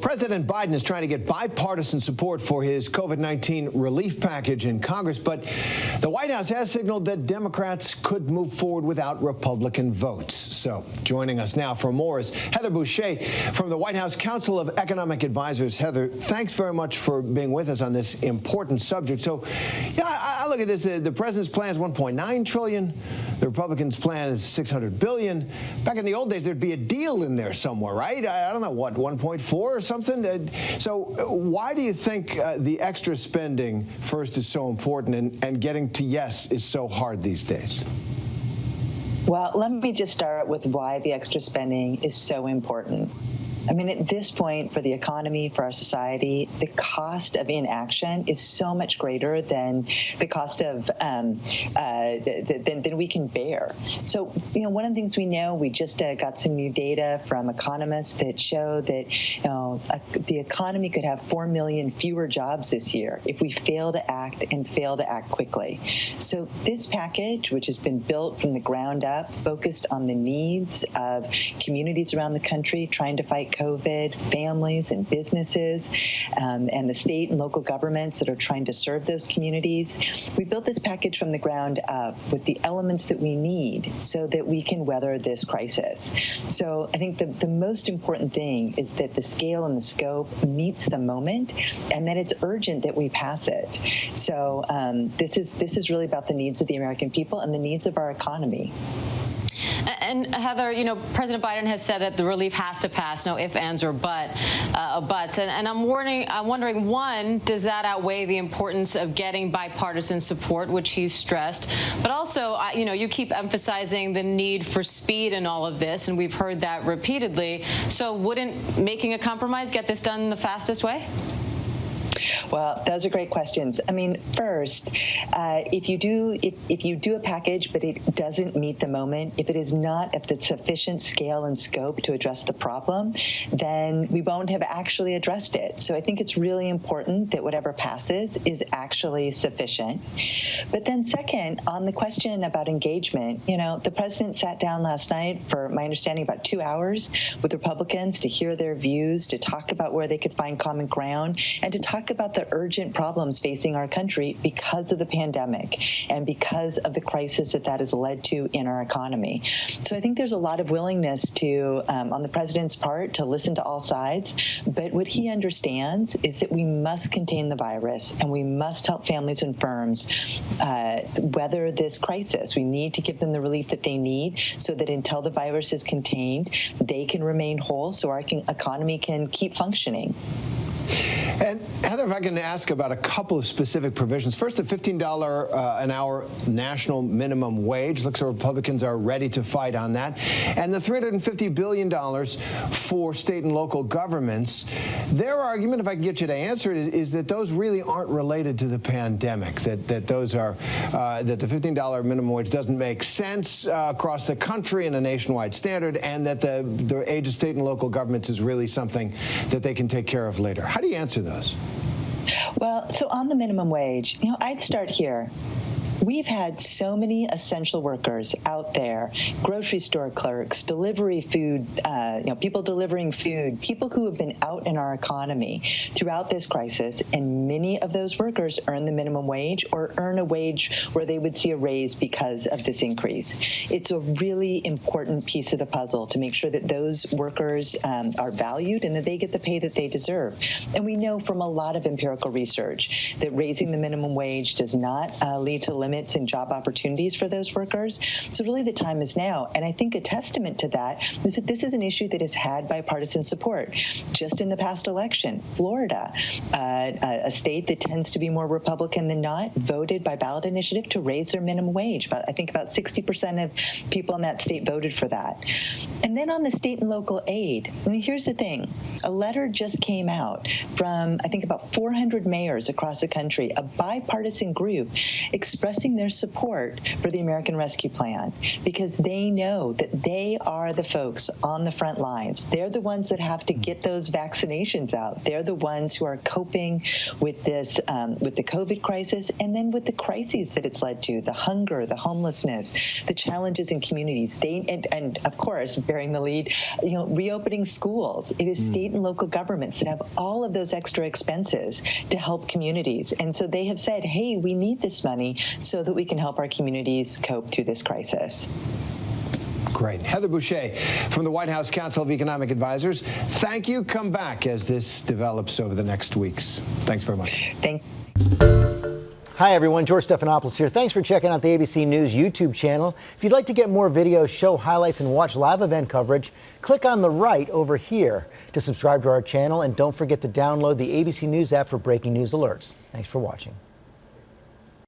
President Biden is trying to get bipartisan support for his COVID-19 relief package in Congress, but the White House has signaled that Democrats could move forward without Republican votes. So joining us now for more is Heather Boushey from the White House Council of Economic Advisors. Heather, thanks very much for being with us on this important subject. So, yeah, I look at this. The president's plan is $1.9 trillion. The Republicans' plan is $600 billion. Back in the old days, there'd be a deal in there somewhere, right? I don't know, what, 1.4 or something? So why do you think the extra spending, first, is so important and getting to yes is so hard these days? Well, let me just start with why the extra spending is so important. I mean, at this point, for the economy, for our society, the cost of inaction is so much greater than the cost of than we can bear. So, you know, one of the things we know, we just got some new data from economists that show that, you know, the economy could have 4 million fewer jobs this year if we fail to act and fail to act quickly. So this package, which has been built from the ground up, focused on the needs of communities around the country trying to fight COVID, families and businesses, and the state and local governments that are trying to serve those communities. We built this package from the ground up with the elements that we need so that we can weather this crisis. So I think the most important thing is that the scale and the scope meets the moment and that it's urgent that we pass it. So this is really about the needs of the American people and the needs of our economy. And Heather, you know, President Biden has said that the relief has to pass, no ifs, ands, or buts. And I'm wondering, one, does that outweigh the importance of getting bipartisan support, which he's stressed? But also, you know, you keep emphasizing the need for speed in all of this, and we've heard that repeatedly. So wouldn't making a compromise get this done the fastest way? Well, those are great questions. I mean, first, if you do a package, but it doesn't meet the moment, if it is not at the sufficient scale and scope to address the problem, then we won't have actually addressed it. So I think it's really important that whatever passes is actually sufficient. But then second, on the question about engagement, you know, the president sat down last night for my understanding about 2 hours with Republicans to hear their views, to talk about where they could find common ground, and to talk about the urgent problems facing our country because of the pandemic and because of the crisis that has led to in our economy. So I think there's a lot of willingness to, on the president's part, to listen to all sides. But what he understands is that we must contain the virus and we must help families and firms weather this crisis. We need to give them the relief that they need so that until the virus is contained, they can remain whole so our economy can keep functioning. And Heather, if I can ask about a couple of specific provisions. First, the $15 an hour national minimum wage. Looks like Republicans are ready to fight on that. And the $350 billion for state and local governments. Their argument, if I can get you to answer it, is that those really aren't related to the pandemic, that those are, that the $15 minimum wage doesn't make sense across the country in a nationwide standard, and that the age of state and local governments is really something that they can take care of later. How do you answer those? Well, so on the minimum wage, you know, I'd start here. We've had so many essential workers out there, grocery store clerks, delivery food, people delivering food, people who have been out in our economy throughout this crisis, and many of those workers earn the minimum wage or earn a wage where they would see a raise because of this increase. It's a really important piece of the puzzle to make sure that those workers are valued and that they get the pay that they deserve. And we know from a lot of empirical research that raising the minimum wage does not lead to limits in job opportunities for those workers. So really the time is now. And I think a testament to that is that this is an issue that has had bipartisan support. Just in the past election, Florida, a state that tends to be more Republican than not, voted by ballot initiative to raise their minimum wage. I think about 60% of people in that state voted for that. And then on the state and local aid, I mean, here's the thing. A letter just came out from, I think, about 400 mayors across the country, a bipartisan group expressing expressing their support for the American Rescue Plan because they know that they are the folks on the front lines. They're the ones that have to get those vaccinations out. They're the ones who are coping with this, with the COVID crisis, and then with the crises that it's led to, the hunger, the homelessness, the challenges in communities. And of course, bearing the lead, reopening schools. It is state and local governments that have all of those extra expenses to help communities. And so they have said, hey, we need this money so that we can help our communities cope through this crisis. Great. Heather Boushey from the White House Council of Economic Advisors. Thank you. Come back as this develops over the next weeks. Thanks very much. Hi, everyone. George Stephanopoulos here. Thanks for checking out the ABC News YouTube channel. If you'd like to get more videos, show highlights, and watch live event coverage, click on the right over here to subscribe to our channel. And don't forget to download the ABC News app for breaking news alerts. Thanks for watching.